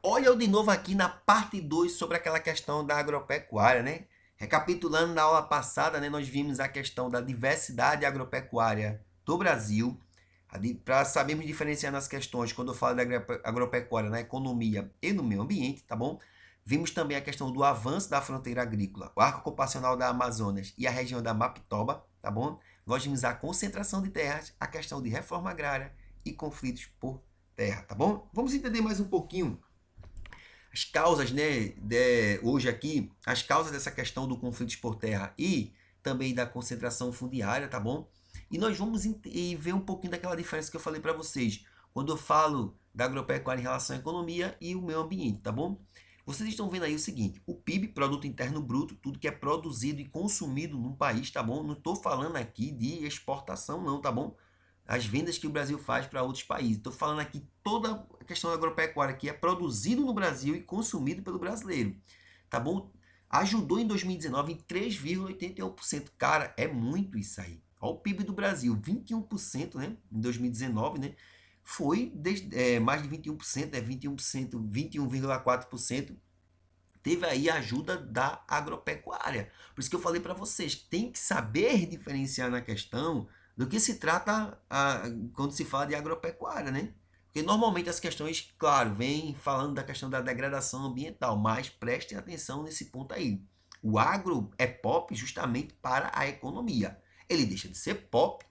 Olha eu de novo aqui na parte 2 sobre aquela questão da agropecuária, né? Recapitulando na aula passada, né, nós vimos a questão da diversidade agropecuária do Brasil, para sabermos diferenciar nas questões, quando eu falo da agropecuária na economia e no meio ambiente, tá bom? Vimos também a questão do avanço da fronteira agrícola, o arco ocupacional da Amazonas e a região da Mapitoba, tá bom? Nós vimos a concentração de terras, a questão de reforma agrária e conflitos por terra, tá bom? Vamos entender mais um pouquinho as causas, né, hoje aqui, as causas dessa questão do conflito por terra e também da concentração fundiária, tá bom? E nós vamos ver um pouquinho daquela diferença que eu falei para vocês, quando eu falo da agropecuária em relação à economia e o meio ambiente, tá bom? Vocês estão vendo aí o seguinte, o PIB, Produto Interno Bruto, tudo que é produzido e consumido num país, tá bom? Não estou falando aqui de exportação não, tá bom? As vendas que o Brasil faz para outros países. Estou falando aqui toda a questão da agropecuária que é produzido no Brasil e consumido pelo brasileiro. Tá bom? Ajudou em 2019 em 3,81%. Cara, é muito isso aí. Olha o PIB do Brasil, 21%, né? Em 2019, né? Foi mais de 21%, né? 21%, 21,4%. Teve aí a ajuda da agropecuária. Por isso que eu falei para vocês, tem que saber diferenciar na questão do que se trata quando se fala de agropecuária, né? Porque normalmente as questões, claro, vêm falando da questão da degradação ambiental, mas prestem atenção nesse ponto aí. O agro é pop justamente para a economia. Ele deixa de ser pop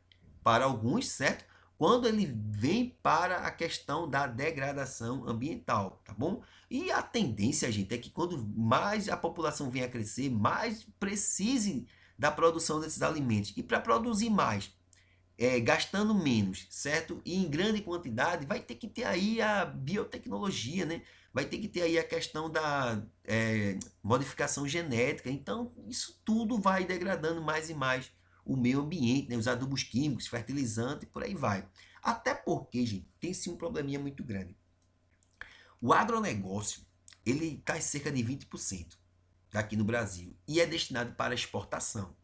para alguns, certo? Quando ele vem para a questão da degradação ambiental, tá bom? E a tendência, gente, é que quando mais a população vem a crescer, mais precise da produção desses alimentos. E para produzir mais, gastando menos, certo? E em grande quantidade, vai ter que ter aí a biotecnologia, né? Vai ter que ter aí a questão da modificação genética. Então, isso tudo vai degradando mais e mais o meio ambiente, né? Os adubos químicos, fertilizantes, por aí vai. Até porque, gente, tem sim um probleminha muito grande. O agronegócio, ele está em cerca de 20% aqui no Brasil e é destinado para exportação.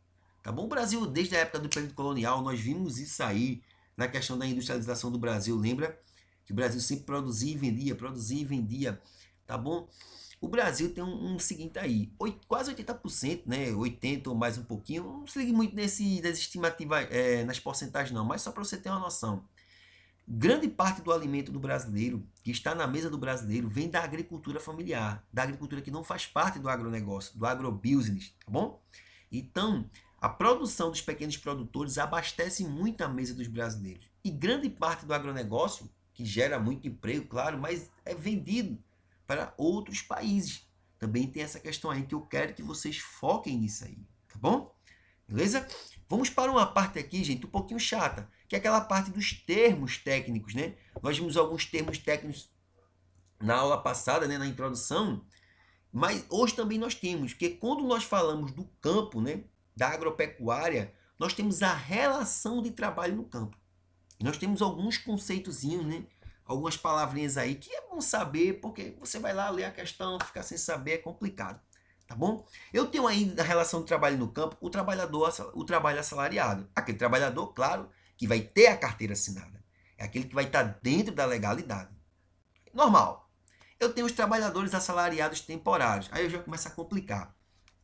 Tá bom? O Brasil, desde a época do período colonial, nós vimos isso aí na questão da industrialização do Brasil. Lembra que o Brasil sempre produzia e vendia, tá bom? O Brasil tem um seguinte aí, quase 80%, né? 80% ou mais um pouquinho. Não se ligue muito nas estimativas, nas porcentagens não, mas só para você ter uma noção. Grande parte do alimento do brasileiro, que está na mesa do brasileiro, vem da agricultura familiar, da agricultura que não faz parte do agronegócio, do agrobusiness, tá bom? Então, a produção dos pequenos produtores abastece muito a mesa dos brasileiros. E grande parte do agronegócio, que gera muito emprego, claro, mas é vendido para outros países. Também tem essa questão aí que eu quero que vocês foquem nisso aí, tá bom? Beleza? Vamos para uma parte aqui, gente, um pouquinho chata, que é aquela parte dos termos técnicos, né? Nós vimos alguns termos técnicos na aula passada, né, na introdução, mas hoje também nós temos, porque quando nós falamos do campo, né, da agropecuária, nós temos a relação de trabalho no campo. Nós temos alguns conceitozinhos, né? Algumas palavrinhas aí que é bom saber, porque você vai lá ler a questão, ficar sem saber é complicado, tá bom? Eu tenho aí na relação de trabalho no campo o trabalhador, o trabalho assalariado. Aquele trabalhador, claro, que vai ter a carteira assinada. É aquele que vai estar dentro da legalidade. Normal. Eu tenho os trabalhadores assalariados temporários. Aí eu já começo a complicar.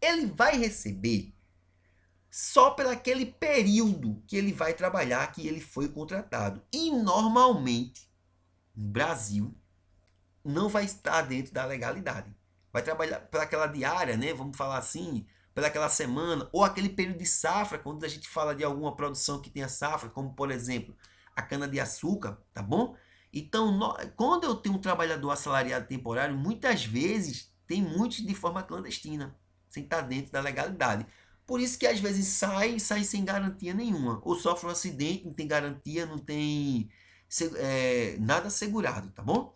Ele vai receber só pelo aquele período que ele vai trabalhar, que ele foi contratado. E normalmente, no Brasil, não vai estar dentro da legalidade. Vai trabalhar pelaquela diária, né? Vamos falar assim, pelaquela semana, ou aquele período de safra, quando a gente fala de alguma produção que tenha safra, como por exemplo a cana-de-açúcar, tá bom? Então, quando eu tenho um trabalhador assalariado temporário, muitas vezes tem muitos de forma clandestina, sem estar dentro da legalidade. Por isso que às vezes sai sem garantia nenhuma. Ou sofre um acidente, não tem garantia, não tem nada assegurado, tá bom?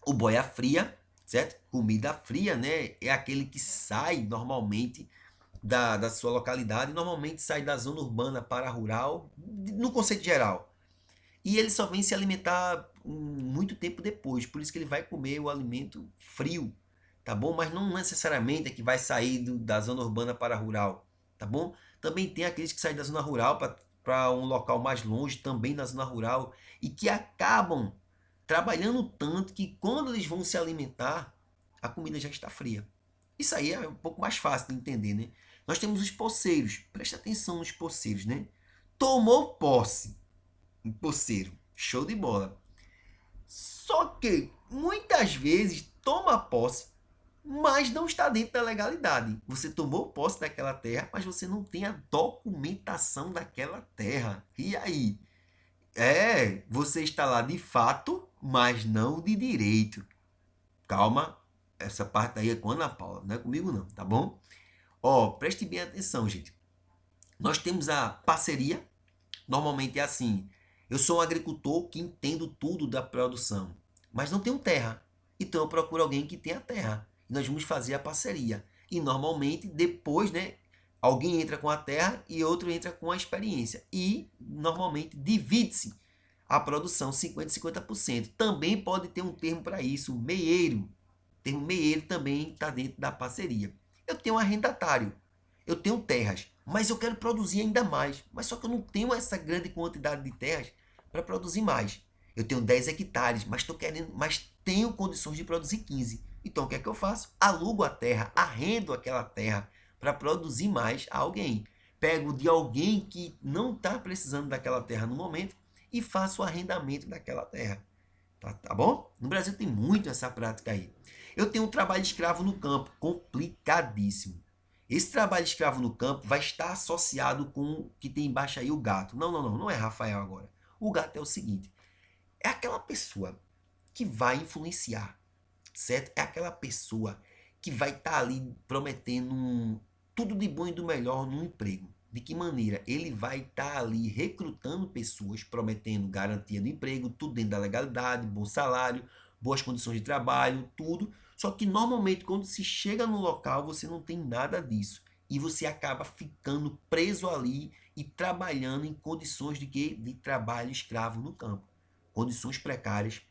O boia fria, certo? Comida fria, né? É aquele que sai normalmente da sua localidade, normalmente sai da zona urbana para a rural, no conceito geral. E ele só vem se alimentar muito tempo depois, por isso que ele vai comer o alimento frio, tá bom? Mas não necessariamente é que vai sair da zona urbana para a rural, tá bom? Também tem aqueles que saem da zona rural para um local mais longe, também na zona rural, e que acabam trabalhando tanto que quando eles vão se alimentar, a comida já está fria. Isso aí é um pouco mais fácil de entender, né? Nós temos os poceiros. Preste atenção nos poceiros, né? Tomou posse. Um poceiro. Show de bola. Só que muitas vezes toma posse, mas não está dentro da legalidade. Você tomou posse daquela terra, mas você não tem a documentação daquela terra. E aí? Você está lá de fato, mas não de direito. Calma, essa parte aí é com a Ana Paula, não é comigo não, tá bom? Ó, preste bem atenção, gente. Nós temos a parceria, normalmente é assim, eu sou um agricultor que entendo tudo da produção, mas não tenho terra, então eu procuro alguém que tenha terra, e nós vamos fazer a parceria. E normalmente, depois, né, alguém entra com a terra e outro entra com a experiência, e normalmente divide-se a produção 50-50%. Também pode ter um termo para isso, meieiro. O termo meieiro também está dentro da parceria. Eu tenho um arrendatário, eu tenho terras, mas eu quero produzir ainda mais. Mas só que eu não tenho essa grande quantidade de terras para produzir mais. Eu tenho 10 hectares, mas tenho condições de produzir 15. Então o que é que eu faço? Alugo a terra, arrendo aquela terra para produzir mais a alguém. Pego de alguém que não está precisando daquela terra no momento e faço o arrendamento daquela terra. Tá bom? No Brasil tem muito essa prática aí. Eu tenho um trabalho escravo no campo, complicadíssimo. Esse trabalho escravo no campo vai estar associado com o que tem embaixo aí, o gato. Não é Rafael agora. O gato é o seguinte, é aquela pessoa que vai influenciar, certo? É aquela pessoa que vai estar ali prometendo tudo de bom e do melhor no emprego. De que maneira? Ele vai estar ali recrutando pessoas, prometendo garantia do emprego, tudo dentro da legalidade, bom salário, boas condições de trabalho, tudo. Só que normalmente quando se chega no local você não tem nada disso. E você acaba ficando preso ali e trabalhando em condições de quê? De trabalho escravo no campo. Condições precárias,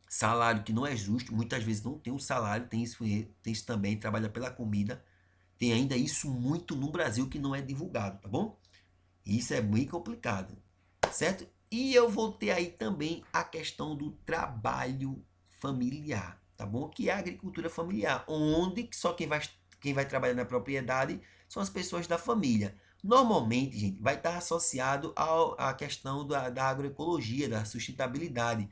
salário que não é justo, muitas vezes não tem um salário, tem isso também, trabalha pela comida. Tem ainda isso muito no Brasil que não é divulgado, tá bom? Isso é muito complicado, certo? E eu vou ter aí também a questão do trabalho familiar, tá bom? Que é a agricultura familiar, onde só quem vai trabalhar na propriedade são as pessoas da família. Normalmente, gente, vai estar associado à questão da agroecologia, da sustentabilidade.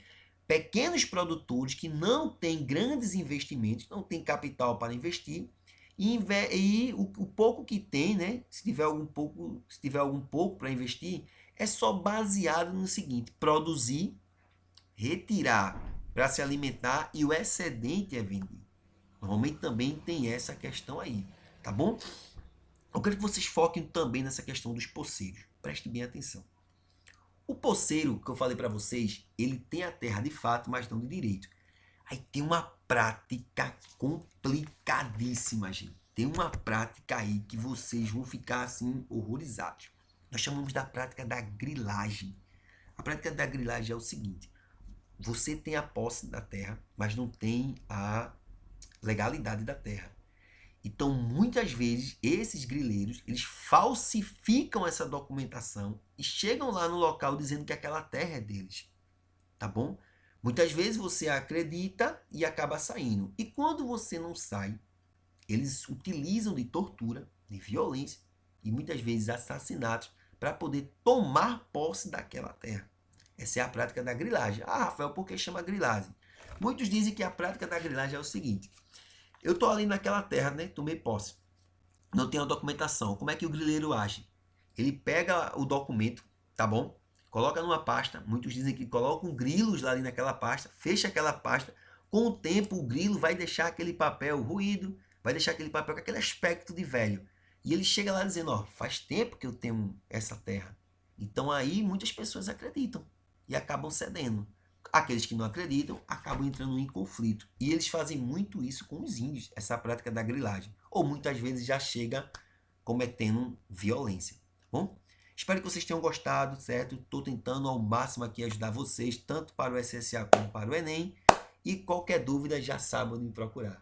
Pequenos produtores que não têm grandes investimentos, não têm capital para investir, e o pouco que tem, né? Se tiver algum pouco para investir, é só baseado no seguinte: produzir, retirar para se alimentar e o excedente é vender. Normalmente também tem essa questão aí, tá bom? Eu quero que vocês foquem também nessa questão dos poceiros. Prestem bem atenção. O poceiro que eu falei para vocês, ele tem a terra de fato, mas não de direito. Aí tem uma prática complicadíssima, gente. Tem uma prática aí que vocês vão ficar assim horrorizados. Nós chamamos da prática da grilagem. A prática da grilagem é o seguinte: você tem a posse da terra, mas não tem a legalidade da terra. Então, muitas vezes, esses grileiros, eles falsificam essa documentação e chegam lá no local dizendo que aquela terra é deles. Tá bom? Muitas vezes você acredita e acaba saindo. E quando você não sai, eles utilizam de tortura, de violência e muitas vezes assassinatos para poder tomar posse daquela terra. Essa é a prática da grilagem. Ah, Rafael, por que chama grilagem? Muitos dizem que a prática da grilagem é o seguinte: eu estou ali naquela terra, né? Tomei posse. Não tenho a documentação. Como é que o grileiro age? Ele pega o documento, tá bom? Coloca numa pasta. Muitos dizem que colocam grilos lá ali naquela pasta. Fecha aquela pasta. Com o tempo, o grilo vai deixar aquele papel ruído, vai deixar aquele papel com aquele aspecto de velho. E ele chega lá dizendo, ó, faz tempo que eu tenho essa terra. Então aí muitas pessoas acreditam e acabam cedendo. Aqueles que não acreditam acabam entrando em conflito. E eles fazem muito isso com os índios, essa prática da grilagem. Ou muitas vezes já chega cometendo violência. Tá bom? Espero que vocês tenham gostado, certo? Estou tentando ao máximo aqui ajudar vocês, tanto para o SSA como para o Enem. E qualquer dúvida já sabem onde me procurar.